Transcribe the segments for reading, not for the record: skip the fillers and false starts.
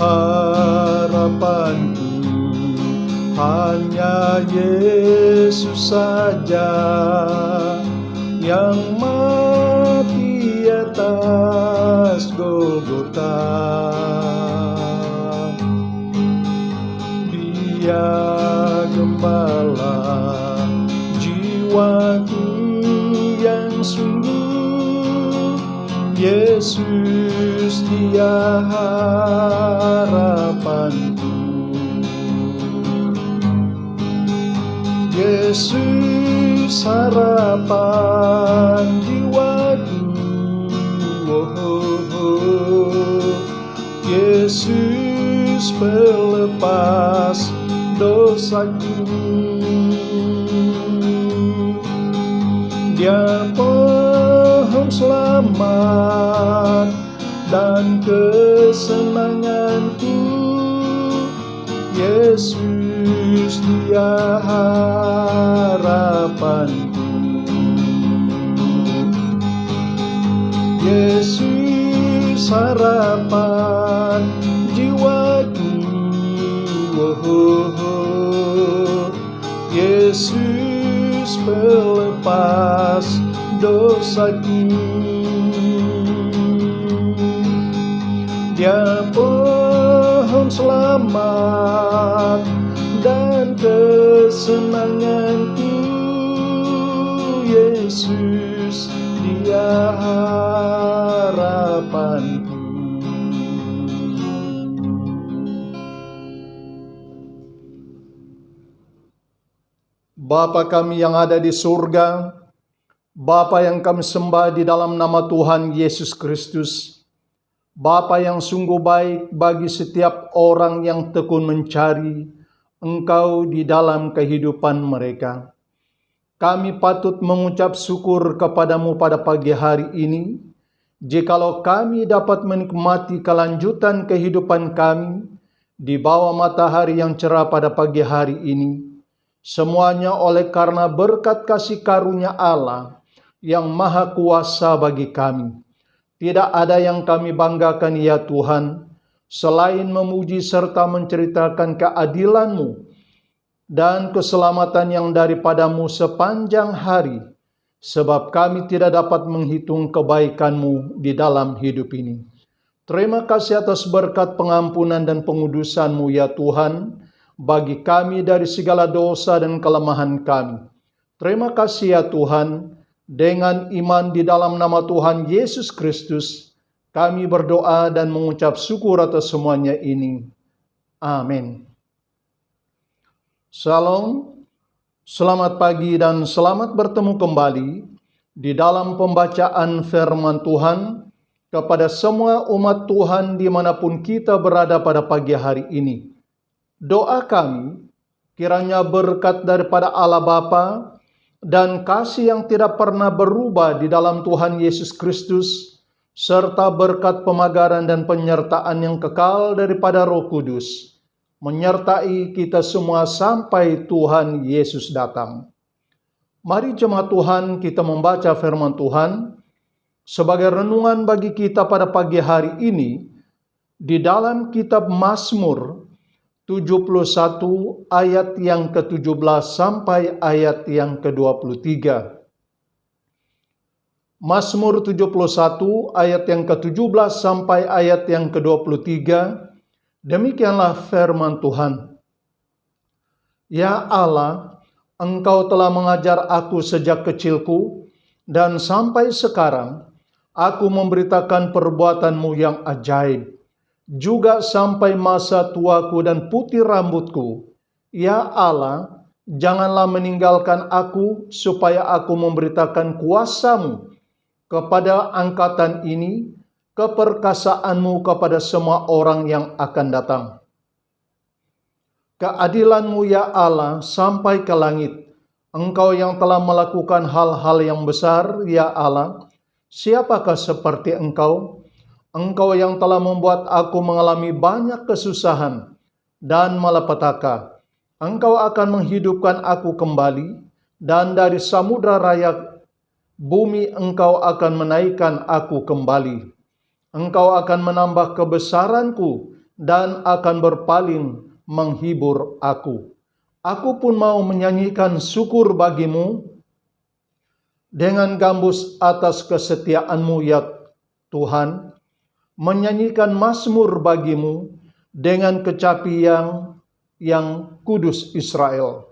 Harapanku hanya Yesus saja, yang mati atas Golgota. Dia gembala jiwaku yang sungguh, Yesus Dia harapanku. Yesus harapan jiwaku, Yesus pelepas dosaku. Dia pohon selamat dan kesenanganku, Yesus Dia harapanku. Yesus harapan jiwaku, Yesus pelepas dosaku. Dia pohon selamat dan kesenanganku, Yesus Dia harapanku. Bapa kami yang ada di surga, Bapa yang kami sembah di dalam nama Tuhan Yesus Kristus, Bapa yang sungguh baik bagi setiap orang yang tekun mencari Engkau di dalam kehidupan mereka. Kami patut mengucap syukur kepadamu pada pagi hari ini, jikalau kami dapat menikmati kelanjutan kehidupan kami di bawah matahari yang cerah pada pagi hari ini. Semuanya oleh karena berkat kasih karunia Allah yang maha kuasa bagi kami. Tidak ada yang kami banggakan ya Tuhan, selain memuji serta menceritakan keadilan-Mu dan keselamatan yang daripadamu sepanjang hari, sebab kami tidak dapat menghitung kebaikan-Mu di dalam hidup ini. Terima kasih atas berkat pengampunan dan pengudusan-Mu ya Tuhan, bagi kami dari segala dosa dan kelemahan kami. Terima kasih ya Tuhan, dengan iman di dalam nama Tuhan Yesus Kristus, kami berdoa dan mengucap syukur atas semuanya ini. Amin. Shalom, selamat pagi dan selamat bertemu kembali di dalam pembacaan firman Tuhan kepada semua umat Tuhan dimanapun kita berada pada pagi hari ini. Doa kami, kiranya berkat daripada Allah Bapa dan kasih yang tidak pernah berubah di dalam Tuhan Yesus Kristus, serta berkat pemagaran dan penyertaan yang kekal daripada Roh Kudus, menyertai kita semua sampai Tuhan Yesus datang. Mari jemaat Tuhan, kita membaca firman Tuhan sebagai renungan bagi kita pada pagi hari ini di dalam kitab Mazmur 71 ayat yang ke-17 sampai ayat yang ke-23. Mazmur 71 ayat yang ke-17 sampai ayat yang ke-23. Demikianlah firman Tuhan. Ya Allah, Engkau telah mengajar aku sejak kecilku, dan sampai sekarang aku memberitakan perbuatan-Mu yang ajaib. Juga sampai masa tuaku dan putih rambutku. Ya Allah, janganlah meninggalkan aku, supaya aku memberitakan kuasa-Mu kepada angkatan ini, keperkasaan-Mu kepada semua orang yang akan datang. Keadilan-Mu ya Allah sampai ke langit. Engkau yang telah melakukan hal-hal yang besar, ya Allah. Siapakah seperti Engkau? Engkau yang telah membuat aku mengalami banyak kesusahan dan malapetaka. Engkau akan menghidupkan aku kembali, dan dari samudra raya bumi Engkau akan menaikkan aku kembali. Engkau akan menambah kebesaranku dan akan berpaling menghibur aku. Aku pun mau menyanyikan syukur bagimu dengan gambus atas kesetiaan-Mu ya Tuhan, menyanyikan mazmur bagimu dengan kecapi yang kudus Israel.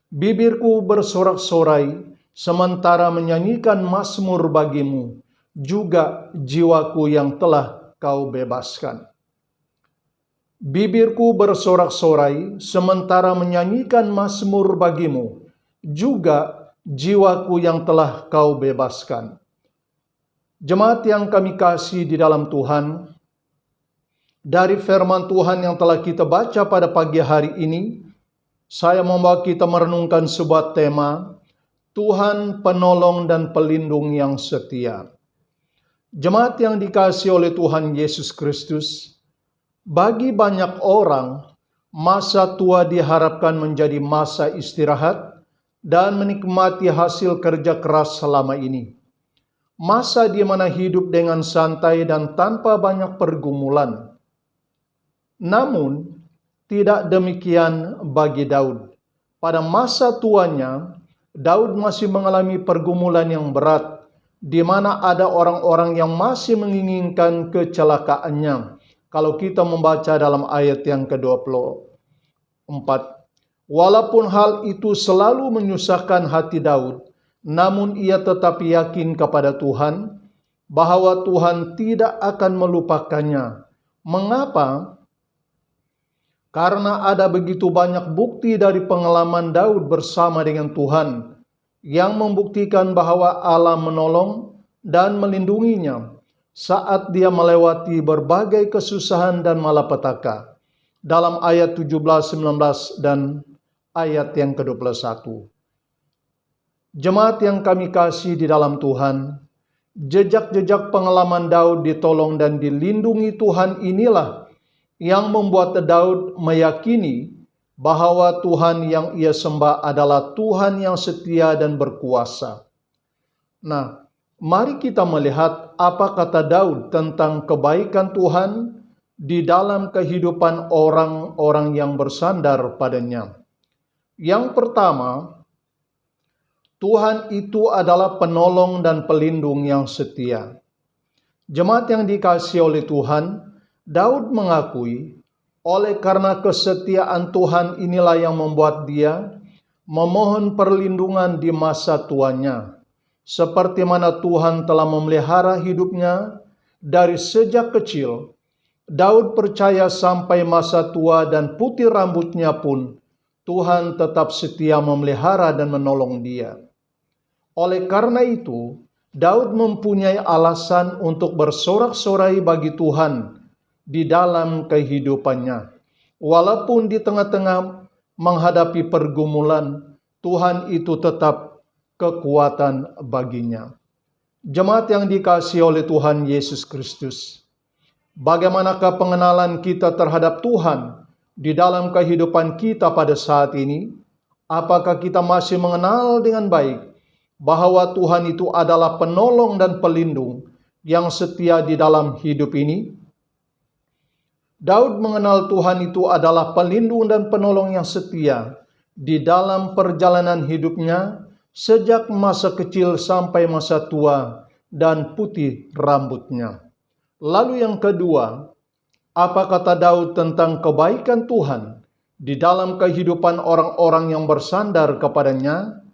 Bibirku bersorak-sorai sementara menyanyikan mazmur bagimu, juga jiwaku yang telah Kau bebaskan. Bibirku bersorak-sorai sementara menyanyikan mazmur bagimu, juga jiwaku yang telah Kau bebaskan. Jemaat yang kami kasih di dalam Tuhan, dari firman Tuhan yang telah kita baca pada pagi hari ini, saya membawa kita merenungkan sebuah tema, Tuhan penolong dan pelindung yang setia. Jemaat yang dikasihi oleh Tuhan Yesus Kristus, bagi banyak orang, masa tua diharapkan menjadi masa istirahat dan menikmati hasil kerja keras selama ini. Masa di mana hidup dengan santai dan tanpa banyak pergumulan. Namun, tidak demikian bagi Daud. Pada masa tuanya, Daud masih mengalami pergumulan yang berat, di mana ada orang-orang yang masih menginginkan kecelakaannya. Kalau kita membaca dalam ayat yang ke-24. Walaupun hal itu selalu menyusahkan hati Daud, namun ia tetap yakin kepada Tuhan, bahwa Tuhan tidak akan melupakannya. Mengapa? Karena ada begitu banyak bukti dari pengalaman Daud bersama dengan Tuhan, yang membuktikan bahwa Allah menolong dan melindunginya saat dia melewati berbagai kesusahan dan malapetaka. Dalam ayat 17, 19, dan ayat yang ke-21. Jemaat yang kami kasih di dalam Tuhan, jejak-jejak pengalaman Daud ditolong dan dilindungi Tuhan inilah yang membuat Daud meyakini bahwa Tuhan yang ia sembah adalah Tuhan yang setia dan berkuasa. Nah, mari kita melihat apa kata Daud tentang kebaikan Tuhan di dalam kehidupan orang-orang yang bersandar padanya. Yang pertama, Tuhan itu adalah penolong dan pelindung yang setia. Jemaat yang dikasihi oleh Tuhan, Daud mengakui oleh karena kesetiaan Tuhan inilah yang membuat dia memohon perlindungan di masa tuanya. Seperti mana Tuhan telah memelihara hidupnya dari sejak kecil, Daud percaya sampai masa tua dan putih rambutnya pun, Tuhan tetap setia memelihara dan menolong dia. Oleh karena itu, Daud mempunyai alasan untuk bersorak-sorai bagi Tuhan di dalam kehidupannya. Walaupun di tengah-tengah menghadapi pergumulan, Tuhan itu tetap kekuatan baginya. Jemaat yang dikasihi oleh Tuhan Yesus Kristus, bagaimanakah pengenalan kita terhadap Tuhan di dalam kehidupan kita pada saat ini? Apakah kita masih mengenal dengan baik bahwa Tuhan itu adalah penolong dan pelindung yang setia di dalam hidup ini? Daud mengenal Tuhan itu adalah pelindung dan penolong yang setia di dalam perjalanan hidupnya sejak masa kecil sampai masa tua dan putih rambutnya. Lalu yang kedua, apa kata Daud tentang kebaikan Tuhan di dalam kehidupan orang-orang yang bersandar kepadanya?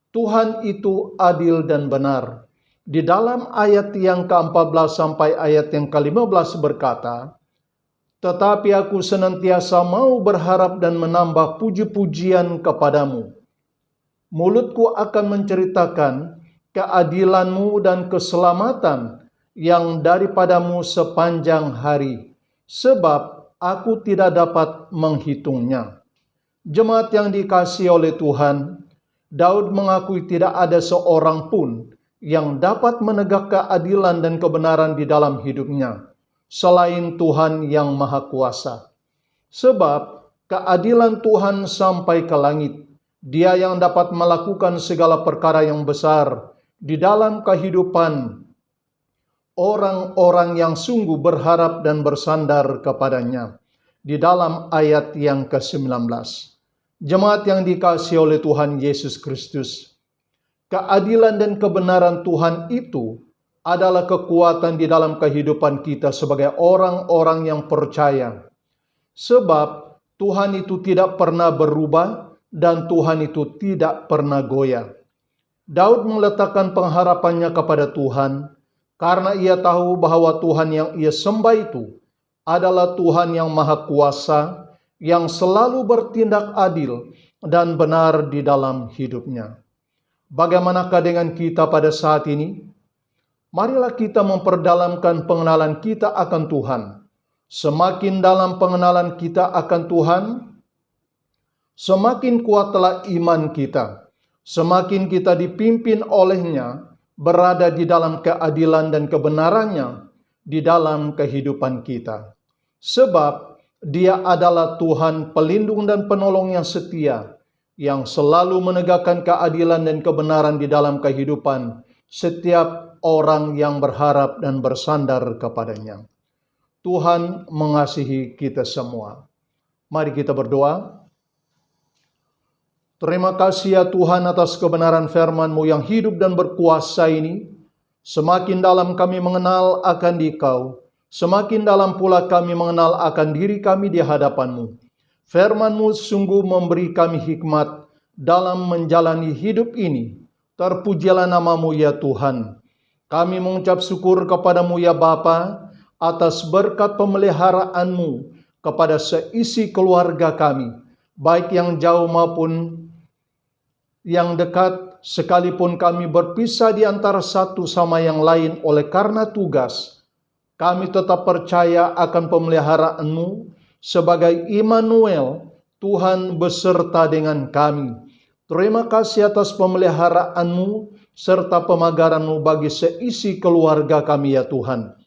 Tuhan itu adil dan benar. Di dalam ayat yang ke-14 sampai ayat yang ke-15 berkata, tetapi aku senantiasa mau berharap dan menambah puji-pujian kepadamu. Mulutku akan menceritakan keadilan-Mu dan keselamatan yang daripadamu sepanjang hari, sebab aku tidak dapat menghitungnya. Jemaat yang dikasihi oleh Tuhan, Daud mengakui tidak ada seorang pun yang dapat menegakkan keadilan dan kebenaran di dalam hidupnya selain Tuhan yang Maha Kuasa. Sebab keadilan Tuhan sampai ke langit. Dia yang dapat melakukan segala perkara yang besar di dalam kehidupan orang-orang yang sungguh berharap dan bersandar kepadanya. Di dalam ayat yang ke-19. Jemaat yang dikasihi oleh Tuhan Yesus Kristus, keadilan dan kebenaran Tuhan itu adalah kekuatan di dalam kehidupan kita sebagai orang-orang yang percaya. Sebab Tuhan itu tidak pernah berubah dan Tuhan itu tidak pernah goyah. Daud meletakkan pengharapannya kepada Tuhan karena ia tahu bahwa Tuhan yang ia sembah itu adalah Tuhan yang Maha Kuasa, yang selalu bertindak adil dan benar di dalam hidupnya. Bagaimanakah dengan kita pada saat ini? Marilah kita memperdalamkan pengenalan kita akan Tuhan. Semakin dalam pengenalan kita akan Tuhan, semakin kuatlah iman kita. Semakin kita dipimpin olehnya, berada di dalam keadilan dan kebenarannya di dalam kehidupan kita. Sebab Dia adalah Tuhan pelindung dan penolong yang setia, yang selalu menegakkan keadilan dan kebenaran di dalam kehidupan setiap orang yang berharap dan bersandar kepadanya. Tuhan mengasihi kita semua. Mari kita berdoa. Terima kasih ya Tuhan atas kebenaran firman-Mu yang hidup dan berkuasa ini. Semakin dalam kami mengenal akan Dikau, semakin dalam pula kami mengenal akan diri kami di hadapan-Mu. Firman-Mu sungguh memberi kami hikmat dalam menjalani hidup ini. Terpujilah nama-Mu ya Tuhan. Kami mengucap syukur kepada-Mu ya Bapa atas berkat pemeliharaan-Mu kepada seisi keluarga kami, baik yang jauh maupun yang dekat, sekalipun kami berpisah di antara satu sama yang lain oleh karena tugas. Kami tetap percaya akan pemeliharaan-Mu sebagai Immanuel, Tuhan beserta dengan kami. Terima kasih atas pemeliharaan-Mu serta pemagaran-Mu bagi seisi keluarga kami ya Tuhan.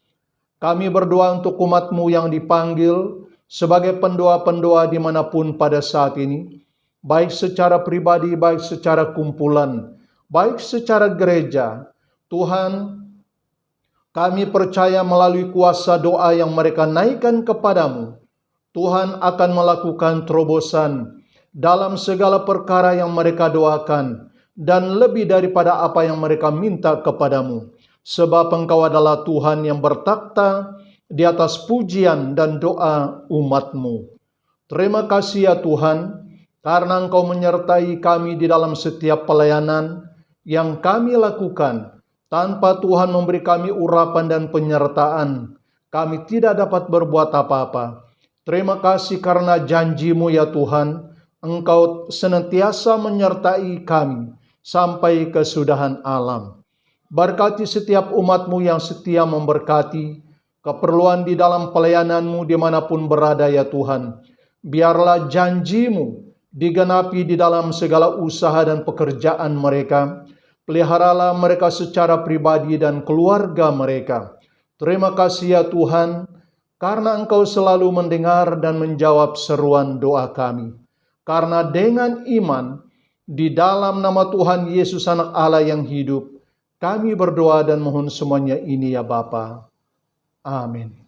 Kami berdoa untuk umat-Mu yang dipanggil sebagai pendoa-pendoa dimanapun pada saat ini, baik secara pribadi, baik secara kumpulan, baik secara gereja. Tuhan, kami percaya melalui kuasa doa yang mereka naikkan kepadamu, Tuhan akan melakukan terobosan dalam segala perkara yang mereka doakan, dan lebih daripada apa yang mereka minta kepadamu. Sebab Engkau adalah Tuhan yang bertakhta di atas pujian dan doa umat-Mu. Terima kasih ya Tuhan, karena Engkau menyertai kami di dalam setiap pelayanan yang kami lakukan. Tanpa Tuhan memberi kami urapan dan penyertaan, kami tidak dapat berbuat apa-apa. Terima kasih karena janji-Mu ya Tuhan, Engkau senantiasa menyertai kami sampai kesudahan alam. Berkati setiap umat-Mu yang setia memberkati, keperluan di dalam pelayanan-Mu dimanapun berada ya Tuhan. Biarlah janji-Mu digenapi di dalam segala usaha dan pekerjaan mereka. Peliharalah mereka secara pribadi dan keluarga mereka. Terima kasih ya Tuhan, karena Engkau selalu mendengar dan menjawab seruan doa kami. Karena dengan iman, di dalam nama Tuhan Yesus Anak Allah yang hidup, kami berdoa dan mohon semuanya ini ya Bapa. Amin.